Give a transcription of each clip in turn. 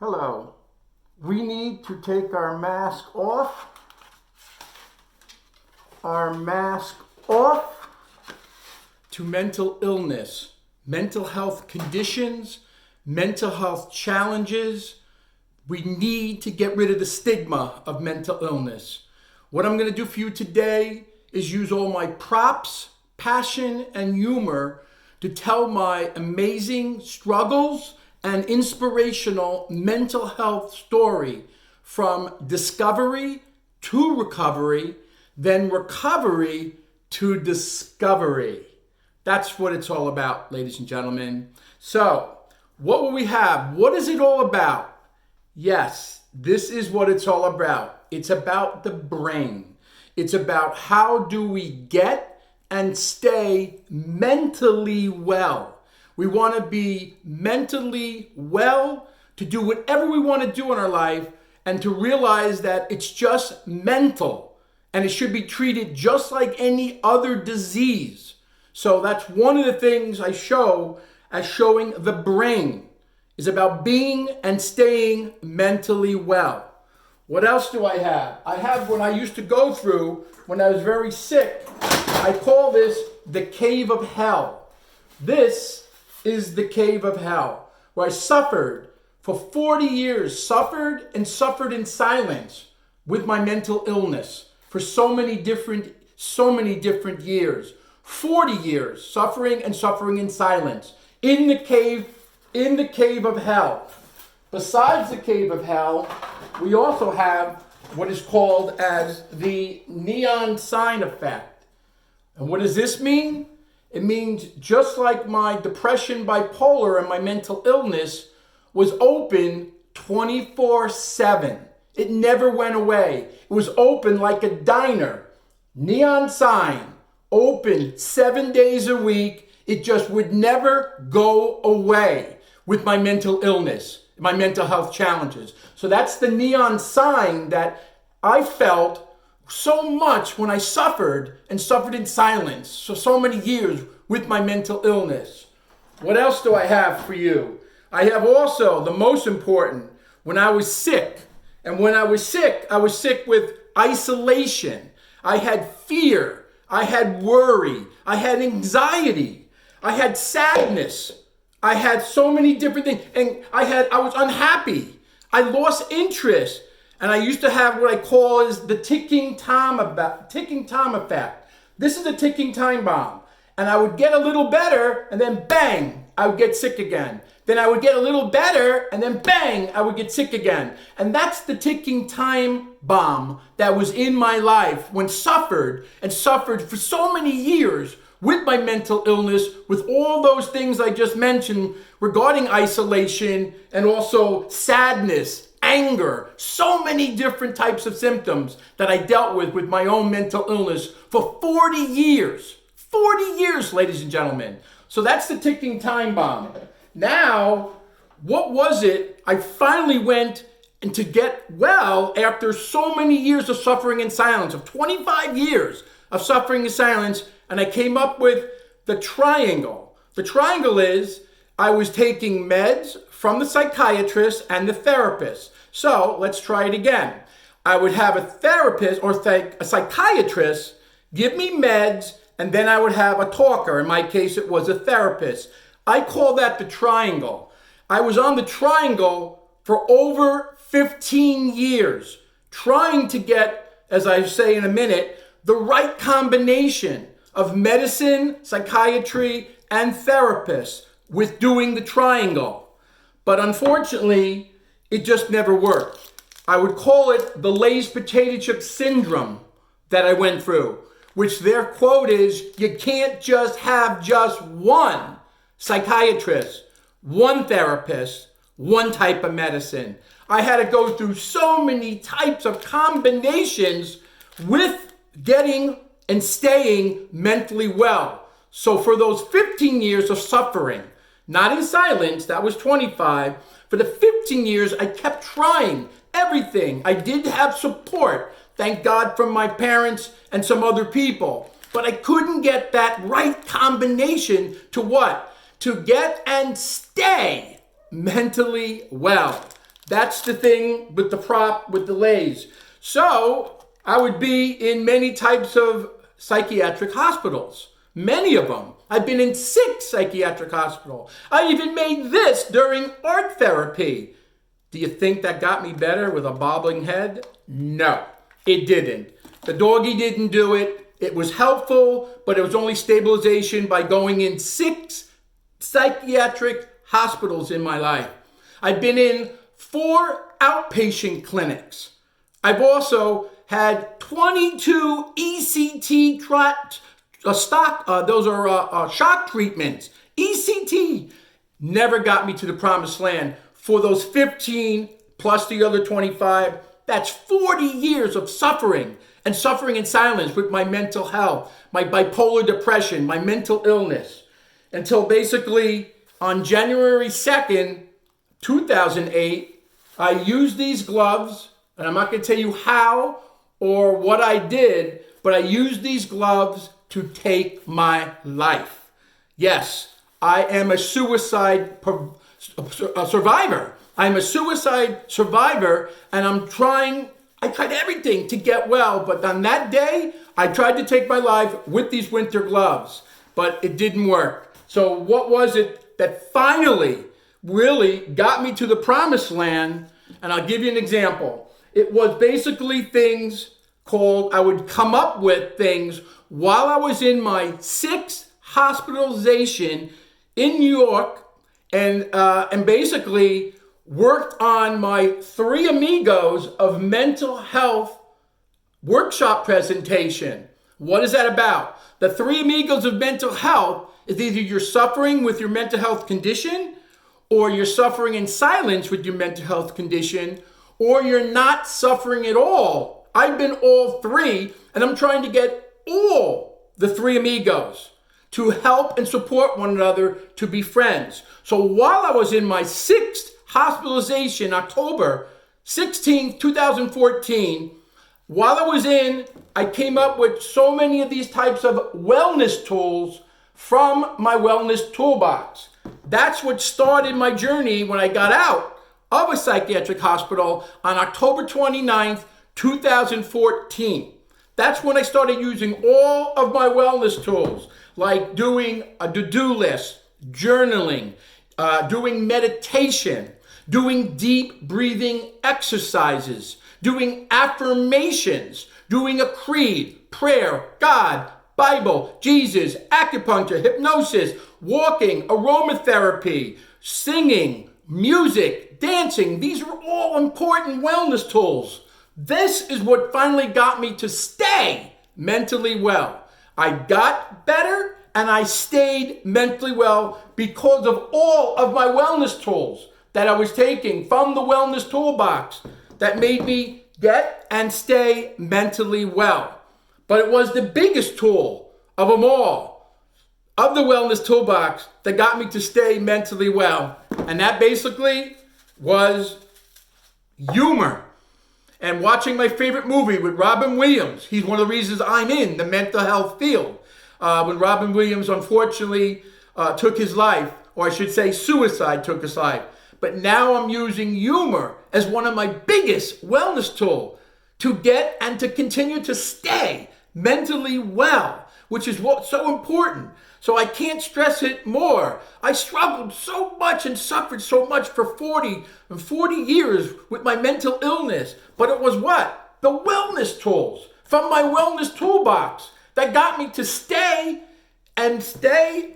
Hello. We need to take our mask off. Our mask off to mental illness, mental health conditions, mental health challenges. We need to get rid of the stigma of mental illness. What I'm going to do for you today is use all my props, passion, and humor to tell my amazing struggles and inspirational mental health story from discovery to recovery, then recovery to discovery. That's what it's all about, ladies and gentlemen. So, what will we have? What is it all about? Yes, this is what it's all about. It's about the brain. It's about how do we get and stay mentally well. We want to be mentally well to do whatever we want to do in our life and to realize that it's just mental and it should be treated just like any other disease. So that's one of the things I show as showing the brain is about being and staying mentally well. What else do I have? I have what I used to go through when I was very sick. I call this the cave of hell. This is the cave of hell, where I suffered for 40 years, suffered in silence with my mental illness for so many different years. 40 years suffering in silence in the cave of hell. Besides the cave of hell, we also have what is called as the neon sign effect. And what does this mean? It means just like my depression, bipolar, and my mental illness was open 24/7. It never went away. It was open like a diner. Neon sign, open 7 days a week. It just would never go away with my mental illness, my mental health challenges. So that's the neon sign that I felt so much when I suffered in silence so many years with my mental illness. What else do I have for you? I have also, the most important, when I was sick. And when I was sick with isolation. I had fear. I had worry. I had anxiety. I had sadness. I had so many different things. And I was unhappy. I lost interest. And I used to have what I call is the ticking time effect. This is a ticking time bomb. And I would get a little better, and then bang, I would get sick again. Then I would get a little better, and then bang, I would get sick again. And that's the ticking time bomb that was in my life when suffered for so many years with my mental illness, with all those things I just mentioned regarding isolation and also sadness, anger, so many different types of symptoms that I dealt with my own mental illness for 40 years. 40 years, ladies and gentlemen. So that's the ticking time bomb. Now, what was it? I finally went and to get well after so many years of suffering in silence, of 25 years of suffering in silence, and I came up with the triangle. The triangle is I was taking meds from the psychiatrist and the therapist. So let's try it again. I would have a therapist or a psychiatrist give me meds, and then I would have a talker. In my case, it was a therapist. I call that the triangle. I was on the triangle for over 15 years, trying to get, as I say in a minute, the right combination of medicine, psychiatry, and therapist with doing the triangle. But unfortunately, it just never worked. I would call it the Lay's potato chip syndrome that I went through, which their quote is, you can't just have just one psychiatrist, one therapist, one type of medicine. I had to go through so many types of combinations with getting and staying mentally well. So for those 15 years of suffering, not in silence, that was 25. For the 15 years, I kept trying everything. I did have support, thank God, from my parents and some other people. But I couldn't get that right combination to what? To get and stay mentally well. That's the thing with the prop, with the lays. So I would be in many types of psychiatric hospitals, many of them. I've been in 6 psychiatric hospitals. I even made this during art therapy. Do you think that got me better with a bobbling head? No, it didn't. The doggy didn't do it. It was helpful, but it was only stabilization by going in 6 psychiatric hospitals in my life. I've been in 4 outpatient clinics. I've also had 22 ECT shock treatments. ECT never got me to the promised land. For those 15 plus the other 25, that's 40 years of suffering, and suffering in silence with my mental health, my bipolar depression, my mental illness, until basically on January 2nd, 2008, I used these gloves, and I'm not going to tell you how or what I did, but I used these gloves to take my life. Yes, I am a suicide survivor. I'm a suicide survivor, and I tried everything to get well, but on that day, I tried to take my life with these winter gloves, but it didn't work. So what was it that finally really got me to the promised land? And I'll give you an example. It was basically things called, I would come up with things while I was in my 6th hospitalization in New York, and basically worked on my 3 Amigos of mental health workshop presentation. What is that about? The 3 Amigos of mental health is either you're suffering with your mental health condition, or you're suffering in silence with your mental health condition, or you're not suffering at all. I've been all 3, and I'm trying to get all the 3 Amigos to help and support one another, to be friends. So while I was in my 6th hospitalization, October 16th, 2014, while I was in, I came up with so many of these types of wellness tools from my wellness toolbox. That's what started my journey when I got out of a psychiatric hospital on October 29th, 2014. That's when I started using all of my wellness tools, like doing a to-do list, journaling, doing meditation, doing deep breathing exercises, doing affirmations, doing a creed, prayer, God, Bible, Jesus, acupuncture, hypnosis, walking, aromatherapy, singing, music, dancing. These are all important wellness tools. This is what finally got me to stay mentally well. I got better and I stayed mentally well because of all of my wellness tools that I was taking from the wellness toolbox that made me get and stay mentally well. But it was the biggest tool of them all, of the wellness toolbox, that got me to stay mentally well. And that basically was humor. And watching my favorite movie with Robin Williams. He's one of the reasons I'm in the mental health field. When Robin Williams unfortunately took his life, or I should say suicide took his life. But now I'm using humor as one of my biggest wellness tools to get and to continue to stay mentally well, which is what's so important. So I can't stress it more. I struggled so much and suffered so much for 40 years with my mental illness. But it was what? The wellness tools from my wellness toolbox that got me to stay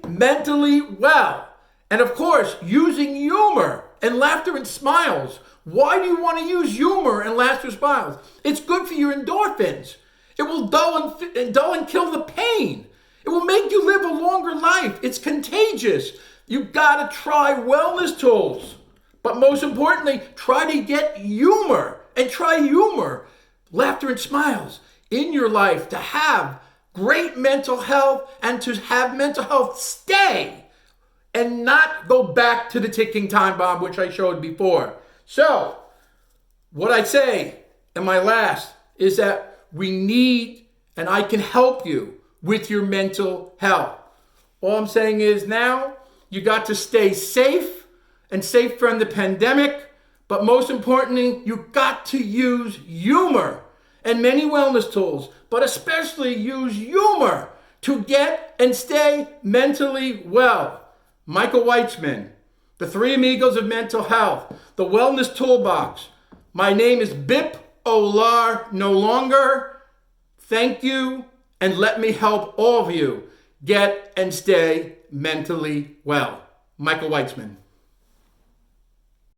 mentally well. And of course, using humor and laughter and smiles. Why do you want to use humor and laughter and smiles? It's good for your endorphins. It will dull and kill the pain. It will make you live a longer life. It's contagious. You've got to try wellness tools. But most importantly, try to get humor and try humor, laughter and smiles in your life to have great mental health and to have mental health stay and not go back to the ticking time bomb, which I showed before. So, what I say in my last is that we need, and I can help you with your mental health. All I'm saying is now you got to stay safe and safe from the pandemic, But most importantly, you got to use humor and many wellness tools, but especially use humor to get and stay mentally well. Michael Weitzman, the Three Amigos of Mental Health, the Wellness Toolbox. My name is Bip Olar no longer. Thank you, and let me help all of you get and stay mentally well. Michael Weitzman.